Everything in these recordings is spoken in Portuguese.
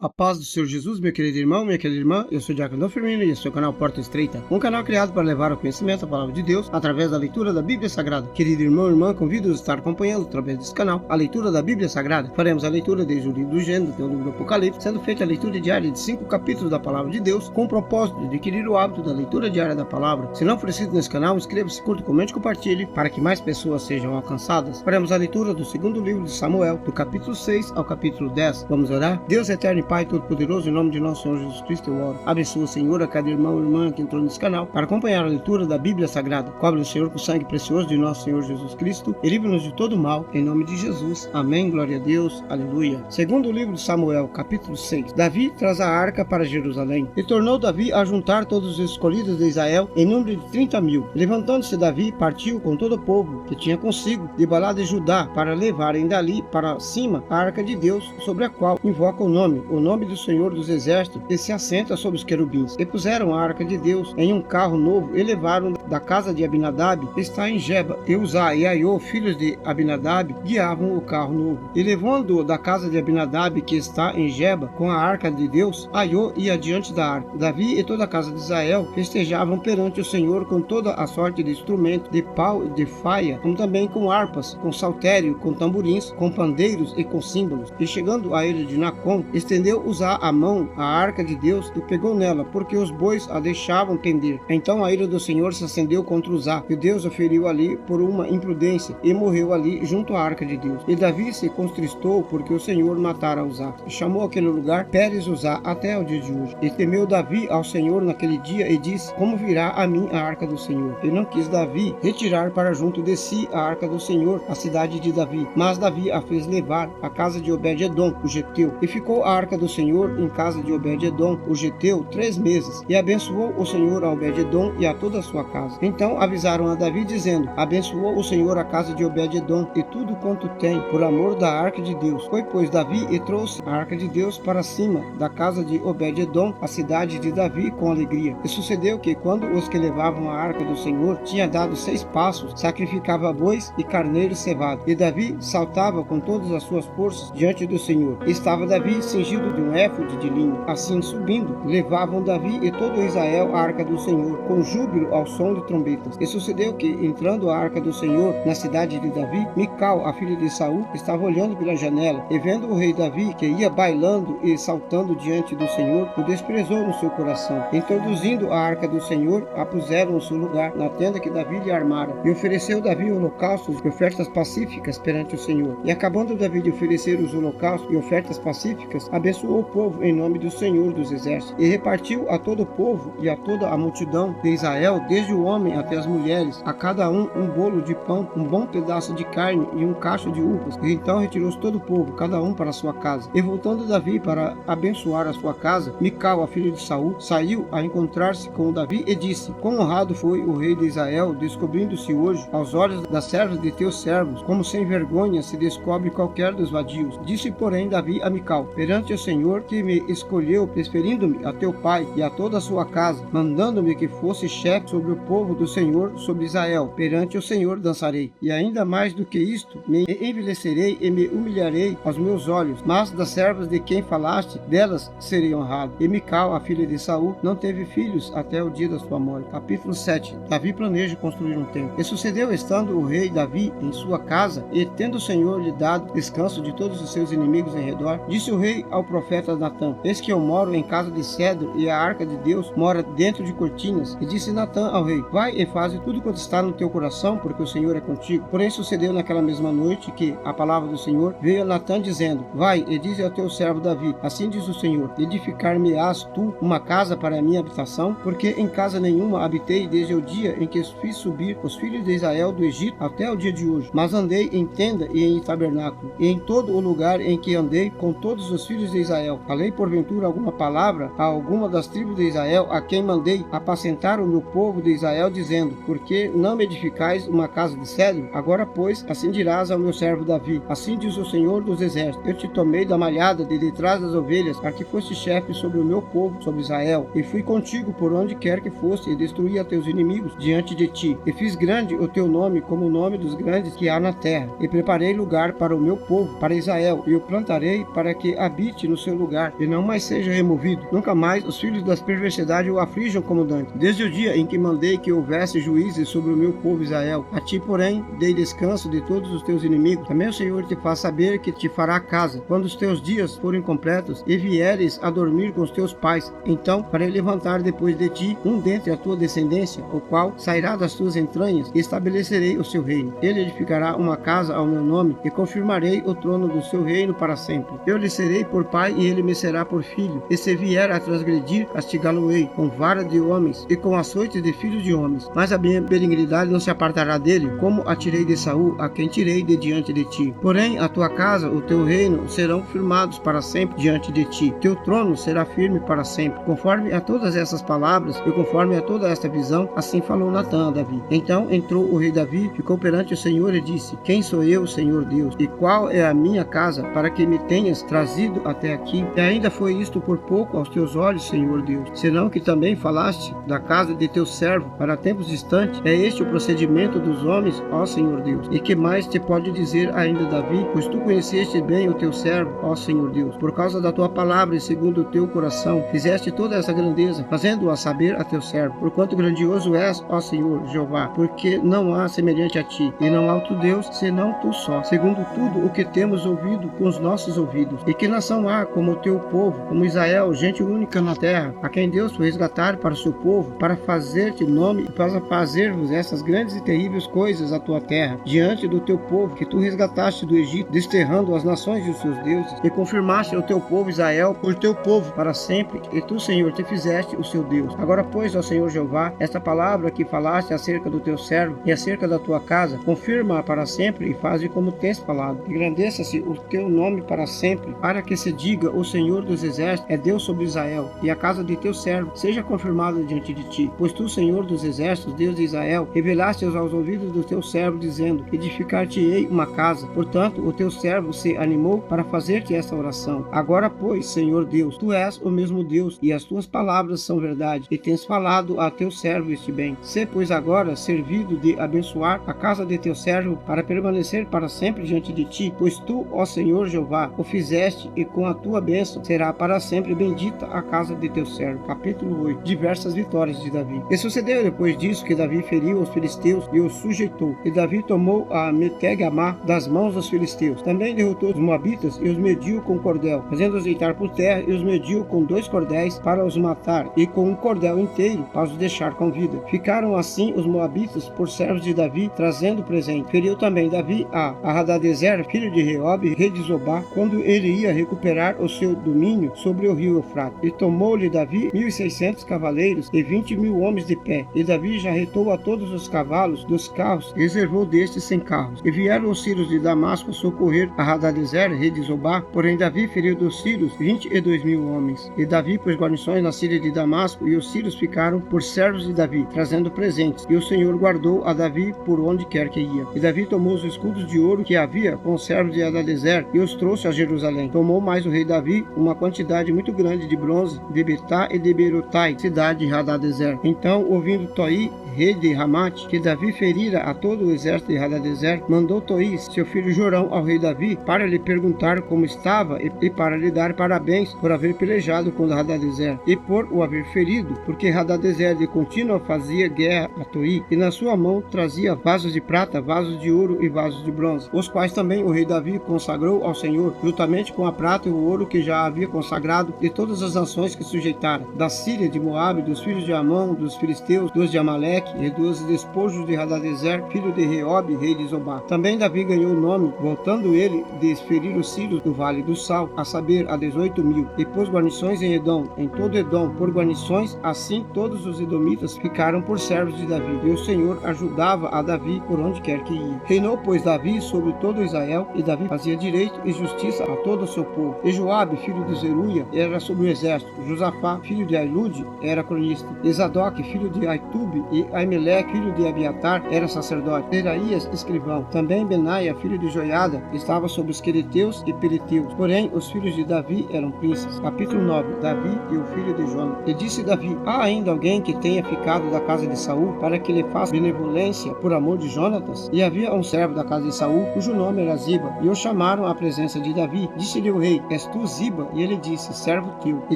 A paz do Senhor Jesus, meu querido irmão, minha querida irmã, eu sou o Diácono Firmino e este é o canal Porta Estreita, um canal criado para levar ao conhecimento a palavra de Deus através da leitura da Bíblia Sagrada. Querido irmão e irmã, convido-os a estar acompanhando através desse canal a leitura da Bíblia Sagrada. Faremos a leitura desde o livro do Gênesis até o livro do Apocalipse, sendo feita a leitura diária de 5 capítulos da palavra de Deus, com o propósito de adquirir o hábito da leitura diária da palavra. Se não for inscrito nesse canal, inscreva-se, curta, comente e compartilhe para que mais pessoas sejam alcançadas. Faremos a leitura do segundo livro de Samuel, do capítulo 6 ao capítulo 10. Vamos orar? Deus eterno e Pai Todo-Poderoso, em nome de nosso Senhor Jesus Cristo eu oro. Abençoa, Senhor, a cada irmão e irmã que entrou nesse canal para acompanhar a leitura da Bíblia Sagrada. Cobre o Senhor com o sangue precioso de nosso Senhor Jesus Cristo e livre-nos de todo mal, em nome de Jesus. Amém, glória a Deus, aleluia. Segundo o livro de Samuel, capítulo 6. Davi traz a arca para Jerusalém. E tornou Davi a juntar todos os escolhidos de Israel em número de 30.000. Levantando-se Davi, partiu com todo o povo que tinha consigo de Balá de Judá para levarem dali para cima a arca de Deus, sobre a qual invoca o nome do Senhor dos Exércitos, que se assenta sobre os querubins. E puseram a arca de Deus em um carro novo e levaram da casa de Abinadab, que está em Geba. E Uzá e Aiô, filhos de Abinadab, guiavam o carro novo. E levando-o da casa de Abinadab, que está em Geba, com a arca de Deus, Aiô ia diante da arca. Davi e toda a casa de Israel festejavam perante o Senhor com toda a sorte de instrumento, de pau e de faia, como também com harpas, com saltério, com tamborins, com pandeiros e com símbolos. E chegando à ilha de Nacon, estendeu Uzá a mão à arca de Deus e pegou nela, porque os bois a deixavam pender. Então a ira do Senhor se acendeu contra Uzá, e Deus o feriu ali por uma imprudência, e morreu ali junto à arca de Deus. E Davi se contristou, porque o Senhor matara Uzá, e chamou aquele lugar Pérez Uzá até o dia de hoje. E temeu Davi ao Senhor naquele dia, e disse: como virá a mim a arca do Senhor? E não quis Davi retirar para junto de si a arca do Senhor, a cidade de Davi. Mas Davi a fez levar à casa de Obed-edom, o geteu. E ficou a arca do Senhor em casa de Obed-edom, o geteu, 3 meses. E abençoou o Senhor a Obed-edom e a toda a sua casa. Então avisaram a Davi, dizendo: abençoou o Senhor a casa de Obed-edom e tudo quanto tem, por amor da arca de Deus. Foi, pois, Davi e trouxe a arca de Deus para cima da casa de Obed-edom, a cidade de Davi, com alegria. E sucedeu que, quando os que levavam a arca do Senhor tinha dado 6 passos, sacrificava bois e carneiros cevados. E Davi saltava com todas as suas forças diante do Senhor. E estava Davi cingido de um éfode de linho. Assim, subindo, levavam Davi e todo Israel a arca do Senhor, com júbilo ao som de trombetas. E sucedeu que, entrando a arca do Senhor na cidade de Davi, Mical, a filha de Saul, estava olhando pela janela, e vendo o rei Davi, que ia bailando e saltando diante do Senhor, o desprezou no seu coração. Introduzindo a arca do Senhor, a puseram no seu lugar, na tenda que Davi lhe armara. E ofereceu Davi holocaustos e ofertas pacíficas perante o Senhor. E acabando Davi de oferecer os holocaustos e ofertas pacíficas, abençoou o povo em nome do Senhor dos Exércitos. E repartiu a todo o povo e a toda a multidão de Israel, desde o homem até as mulheres, a cada um bolo de pão, um bom pedaço de carne e um cacho de uvas. E então retirou-se todo o povo, cada um para a sua casa. E voltando Davi para abençoar a sua casa, Mical, a filha de Saul, saiu a encontrar-se com Davi e disse: quão honrado foi o rei de Israel, descobrindo-se hoje aos olhos das servas de teus servos, como sem vergonha se descobre qualquer dos vadios. Disse, porém, Davi a Mical: perante o Senhor que me escolheu, preferindo-me a teu pai e a toda a sua casa, mandando-me que fosse chefe sobre o povo do Senhor, sobre Israel, perante o Senhor dançarei. E ainda mais do que isto, me envelhecerei e me humilharei aos meus olhos. Mas das servas de quem falaste, delas serei honrado. E Mical, a filha de Saul, não teve filhos até o dia da sua morte. Capítulo 7. Davi planeja construir um templo. E sucedeu, estando o rei Davi em sua casa, e tendo o Senhor lhe dado descanso de todos os seus inimigos em redor, disse o rei ao profeta Natã: eis que eu moro em casa de cedro, e a arca de Deus mora dentro de cortinas. E disse Natã ao rei: vai e faze tudo quanto está no teu coração, porque o Senhor é contigo. Porém sucedeu naquela mesma noite que a palavra do Senhor veio a Natã, dizendo: vai e dize ao teu servo Davi: assim diz o Senhor, edificar-me-ás tu uma casa para a minha habitação, porque em casa nenhuma habitei desde o dia em que fiz subir os filhos de Israel do Egito até o dia de hoje. Mas andei em tenda e em tabernáculo, e em todo o lugar em que andei com todos os filhos de Israel. Falei porventura alguma palavra a alguma das tribos de Israel, a quem mandei apacentar o meu povo de Israel, dizendo: porque não me edificais uma casa de cedro? Agora, pois, assim dirás ao meu servo Davi: assim diz o Senhor dos Exércitos, eu te tomei da malhada de detrás das ovelhas, para que foste chefe sobre o meu povo, sobre Israel, e fui contigo por onde quer que fosse, e destruí a teus inimigos diante de ti, e fiz grande o teu nome como o nome dos grandes que há na terra, e preparei lugar para o meu povo, para Israel, e o plantarei para que habite no seu lugar, e não mais seja removido. Nunca mais os filhos das perversidades o aflijam como dantes. Desde o dia em que mandei que houvesse juízes sobre o meu povo Israel, a ti, porém, dei descanso de todos os teus inimigos. Também o Senhor te faz saber que te fará casa, quando os teus dias forem completos, e vieres a dormir com os teus pais. Então farei levantar depois de ti um dentre a tua descendência, o qual sairá das tuas entranhas, e estabelecerei o seu reino. Ele edificará uma casa ao meu nome, e confirmarei o trono do seu reino para sempre. Eu lhe serei por pai, e ele me será por filho. E se vier a transgredir, castigá-lo-ei com vara de homens, e com açoite de filhos de homens. Mas a minha benignidade não se apartará dele, como a tirei de Saul, a quem tirei de diante de ti. Porém, a tua casa, o teu reino, serão firmados para sempre diante de ti. Teu trono será firme para sempre. Conforme a todas essas palavras, e conforme a toda esta visão, assim falou Natã a Davi. Então entrou o rei Davi, ficou perante o Senhor e disse: Quem sou eu, Senhor Deus? E qual é a minha casa, para que me tenhas trazido até aqui? E ainda foi isto por pouco aos teus olhos, Senhor Deus, senão que também falaste da casa de teu servo para tempos distantes. É este o procedimento dos homens, ó Senhor Deus. E que mais te pode dizer ainda Davi? Pois tu conheceste bem o teu servo, ó Senhor Deus. Por causa da tua palavra e segundo o teu coração, fizeste toda essa grandeza, fazendo-a saber a teu servo. Porquanto grandioso és, ó Senhor Jeová, porque não há semelhante a ti, e não há outro Deus senão tu só, segundo tudo o que temos ouvido com os nossos ouvidos. E que nação há como o teu povo, como Israel, gente única na terra, a quem Deus foi resgatar para o seu povo, para fazer-te nome e para fazer-vos essas grandes e terríveis coisas à tua terra, diante do teu povo, que tu resgataste do Egito, desterrando as nações dos seus deuses, e confirmaste o teu povo Israel por teu povo para sempre, e tu, Senhor, te fizeste o seu Deus. Agora, pois, ó Senhor Jeová, esta palavra que falaste acerca do teu servo e acerca da tua casa, confirma-a para sempre e faze como tens falado. Engrandeça-se o teu nome para sempre, para que se diga: o Senhor dos exércitos é Deus sobre Israel, e a casa de teu servo seja confirmada diante de ti. Pois tu, Senhor dos exércitos, Deus de Israel, revelaste aos ouvidos do teu servo, dizendo: edificar-te-ei uma casa. Portanto, o teu servo se animou para fazer-te esta oração. Agora, pois, Senhor Deus, tu és o mesmo Deus, e as tuas palavras são verdade, e tens falado a teu servo este bem. Se, pois, agora servido de abençoar a casa de teu servo, para permanecer para sempre diante de ti, pois tu, ó Senhor Jeová, o fizeste, e com a tua bênção será para sempre bendita a casa de teu servo. Capítulo 8. Diversas vitórias de Davi. E sucedeu depois disso que Davi feriu os filisteus e os sujeitou. E Davi tomou a Metegamá das mãos dos filisteus. Também derrotou os moabitas e os mediu com cordel, fazendo-os deitar por terra, e os mediu com 2 cordéis para os matar, e com um cordel inteiro para os deixar com vida. Ficaram assim os moabitas por servos de Davi, trazendo presente. Feriu também Davi a Hadadezer, filho de Reob, rei de Zobá, quando ele ia recuperar o seu domínio sobre o rio Eufrates. E tomou-lhe Davi 1.600 cavaleiros e 20.000 homens de pé. E Davi jarretou a todos os cavalos dos carros, e reservou destes 100 carros. E vieram os sírios de Damasco socorrer a Hadadezer, rei de Zobá. Porém Davi feriu dos sírios 22.000 homens. E Davi pôs guarnições na Síria de Damasco, e os sírios ficaram por servos de Davi, trazendo presentes. E o Senhor guardou a Davi por onde quer que ia. E Davi tomou os escudos de ouro que havia com os servos de Hadadezer, e os trouxe a Jerusalém. Tomou mais o rei Davi uma quantidade muito grande de bronze, de Betá e de Berotai, cidade de Hadadezer. Então, ouvindo Toi, rei de Ramate, que Davi ferira a todo o exército de Hadadezer, mandou Toi, seu filho Jorão, ao rei Davi, para lhe perguntar como estava e para lhe dar parabéns por haver pelejado contra Hadadezer e por o haver ferido, porque Hadadezer de contínuo fazia guerra a Toi, e na sua mão trazia vasos de prata, vasos de ouro e vasos de bronze, os quais também o rei Davi consagrou ao Senhor, juntamente com a prata e o ouro que já havia consagrado de todas as nações que sujeitara, da Síria, de Moabe, dos filhos de Amon, dos filisteus, dos de Amaleque, e dos despojos de Hadadezer, filho de Reob, rei de Zobá. Também Davi ganhou o nome, voltando ele de ferir os sírios do Vale do Sal, a saber, a 18.000, e pôs guarnições em Edom, em todo Edom, por guarnições, assim todos os edomitas ficaram por servos de Davi, e o Senhor ajudava a Davi por onde quer que ia. Reinou, pois, Davi sobre todo Israel, e Davi fazia direito e justiça a todo o seu povo. E Joabe, filho de Zeruia, era sobre o exército. Josafá, filho de Ailude, era cronista. E Zadok, filho de Aitube, e Aimeleque, filho de Abiatar, era sacerdote. Seraías, escrivão. Também Benaia, filho de Joiada, estava sobre os quereteus e periteus. Porém, os filhos de Davi eram príncipes. Capítulo 9. Davi e o filho de Jonas. E disse Davi: há ainda alguém que tenha ficado da casa de Saul, para que lhe faça benevolência por amor de Jonatas? E havia um servo da casa de Saul, cujo nome era Ziba, e o chamaram à presença de Davi. Disse-lhe o rei: és tu Ziba? E ele disse: servo teu. E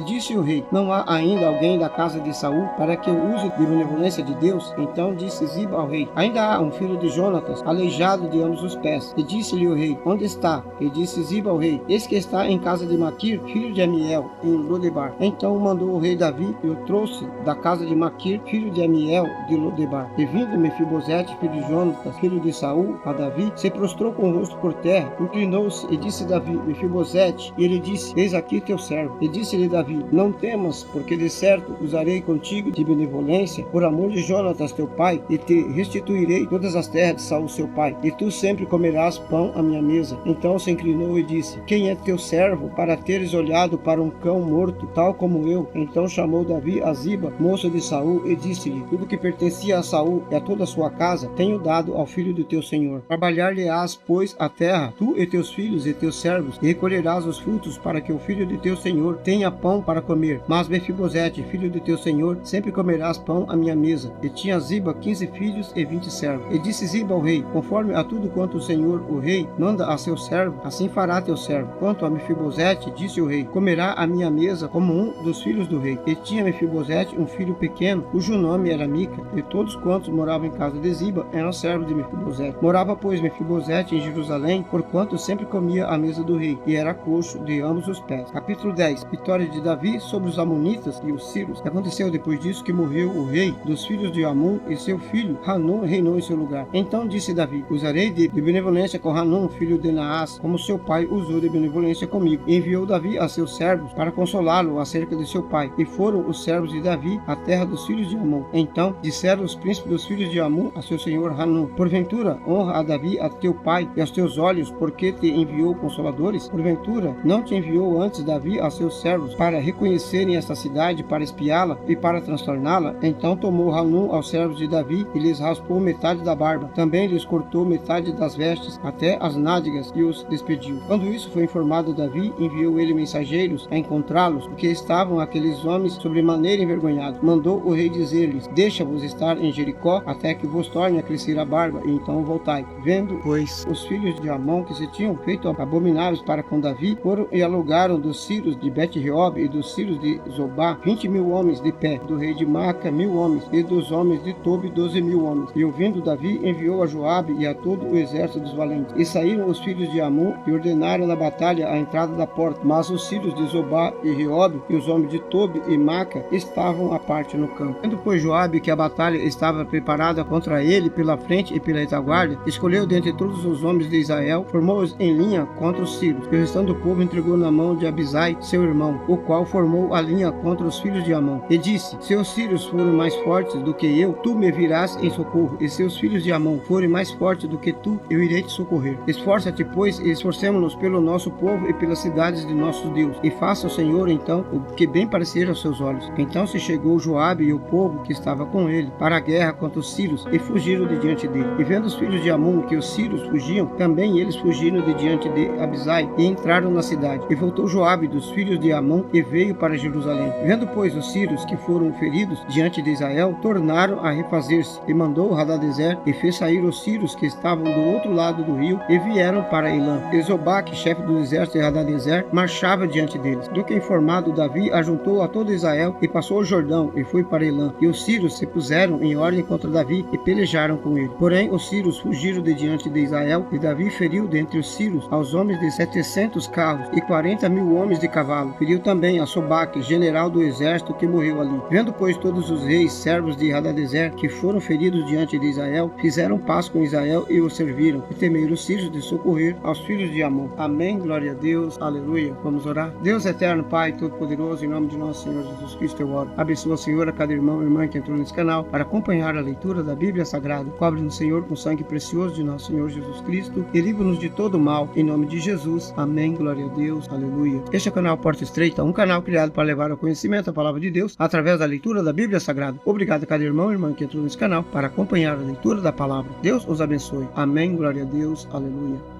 disse o rei: não há ainda alguém da casa de Saul, para que eu use de benevolência de Deus? Então disse Ziba ao rei: ainda há um filho de Jonatas, aleijado de ambos os pés. E disse-lhe o rei: onde está? E disse Ziba ao rei: eis que está em casa de Maquir, filho de Amiel, em Lodebar. Então mandou o rei Davi e o trouxe da casa de Maquir, filho de Amiel, de Lodebar. E vindo Mefibosete, filho de Jonatas, filho de Saul, a Davi, se prostrou com o rosto por terra, inclinou-se e disse Davi: Mefibosete. E ele disse: eis aqui teu servo. E disse-lhe Davi: não temas, porque de certo usarei contigo de benevolência por amor de Jonatas teu pai, e te restituirei todas as terras de Saul seu pai, e tu sempre comerás pão à minha mesa. Então se inclinou e disse: quem é teu servo para teres olhado para um cão morto, tal como eu? Então chamou Davi a Ziba, moço de Saul, e disse-lhe: tudo que pertencia a Saul e a toda a sua casa tenho dado ao filho do teu senhor. Trabalhar-lhe-ás, pois, a terra, tu e teus filhos e teus servos, e recolherás os frutos, para que o filho de teu senhor tenha pão para comer. Mas Mefibosete, filho de teu senhor, sempre comerás pão à minha mesa. E tinha Ziba 15 filhos e 20 servos. E disse Ziba ao rei: conforme a tudo quanto o senhor, o rei, manda a seu servo, assim fará teu servo. Quanto a Mefibosete, disse o rei: comerá à minha mesa como um dos filhos do rei. E tinha Mefibosete um filho pequeno, cujo nome era Mica, e todos quantos moravam em casa de Ziba eram servos de Mefibosete. Morava, pois, Mefibosete em Jerusalém, porquanto sempre comia à mesa do rei, e era coxo de ambos os pés. Capítulo 10. Vitória de Davi sobre os amonitas e os sírios. Aconteceu depois disso que morreu o rei dos filhos de Amon, e seu filho Hanun reinou em seu lugar. Então disse Davi: usarei de benevolência com Hanun, filho de Naás, como seu pai usou de benevolência comigo. E enviou Davi a seus servos para consolá-lo acerca de seu pai. E foram os servos de Davi à terra dos filhos de Amon. Então disseram os príncipes dos filhos de Amon a seu senhor Hanun: porventura honra a Davi a teu pai e aos teus olhos, porque te enviou consoladores? Porventura não te enviou antes Davi a seus servos para reconhecerem esta cidade, para espiá-la e para transtorná-la? Então tomou Hanun aos servos de Davi e lhes raspou metade da barba. Também lhes cortou metade das vestes até as nádegas e os despediu. Quando isso foi informado a Davi, enviou ele mensageiros a encontrá-los, porque estavam aqueles homens sobremaneira envergonhados. Mandou o rei dizer-lhes: deixa-vos estar em Jericó até que vos torne a crescer a barba, e então voltai. Vendo, pois, os filhos de Amon que se tinham feito abomináveis para com Davi, foram e alugaram dos sírios de Bet-Reob e dos sírios de Zobá 20.000 homens de pé, do rei de Maca 1.000 homens, e dos homens de Tobi 12.000 homens. E ouvindo Davi, enviou a Joabe e a todo o exército dos valentes. E saíram os filhos de Amon e ordenaram na batalha a entrada da porta. Mas os sírios de Zobá e Reob e os homens de Tobi e Maca estavam à parte no campo. Vendo, pois, Joabe que a batalha estava preparada contra ele pela frente e pela retaguarda, escolheu dentre todos os homens de Israel, formou-os em linha contra os sírios. E o restante do povo entregou na mão de Abisai, seu irmão, o qual formou a linha contra os filhos de Amon. E disse: se os sírios forem mais fortes do que eu, tu me virás em socorro. E se os filhos de Amon forem mais fortes do que tu, eu irei te socorrer. Esforça-te, pois, e esforcemo-nos pelo nosso povo e pelas cidades de nosso Deus. E faça o Senhor, então, o que bem parecer aos seus olhos. Então se chegou Joabe e o povo que estava com ele para a guerra contra os sírios, e fugiram de diante dele. E vendo os filhos de Amon que os sírios fugiam, também eles fugiram de diante de Abisai, e entraram na cidade. E voltou Joabe dos filhos de Amon, e veio para Jerusalém. Vendo, pois, os sírios que foram feridos diante de Israel, tornaram a refazer-se. E mandou Hadadezer, e fez sair os sírios que estavam do outro lado do rio, e vieram para Elã. E Zobaque, chefe do exército de Hadadezer, marchava diante deles. Do que informado, Davi ajuntou a todo Israel, e passou o Jordão, e foi para Elã. E os sírios se puseram em ordem contra Davi, e pelejaram com ele. Porém, os sírios fugiram de diante de Israel, e Davi feriu dentre os sírios aos homens de 700 carros, e 40.000 homens de cavalo. Feriu também a Sobaque, general do exército, que morreu ali. Vendo, pois, todos os reis, servos de Hadadezer, que foram feridos diante de Israel, fizeram paz com Israel e o serviram, e temeram os sírios de socorrer aos filhos de Amon. Amém, glória a Deus, aleluia. Vamos orar. Deus eterno, Pai Todo-Poderoso, em nome de nosso Senhor Jesus Cristo, eu oro. Abençoa, Senhor, a cada irmão e irmã que entrou nesse canal para acompanhar a leitura da Bíblia Sagrada. Cobre-nos, Senhor, com o sangue precioso de nosso Senhor Jesus Cristo, e livra-nos de todo mal, em nome de Jesus. Amém, glória a Deus, aleluia. Este é o canal Porta Estreita, um canal criado para levar ao conhecimento a palavra de Deus através da leitura da Bíblia Sagrada. Obrigado a cada irmão irmão e irmã que entrou nesse canal para acompanhar a leitura da palavra. Deus os abençoe. Amém. Glória a Deus. Aleluia.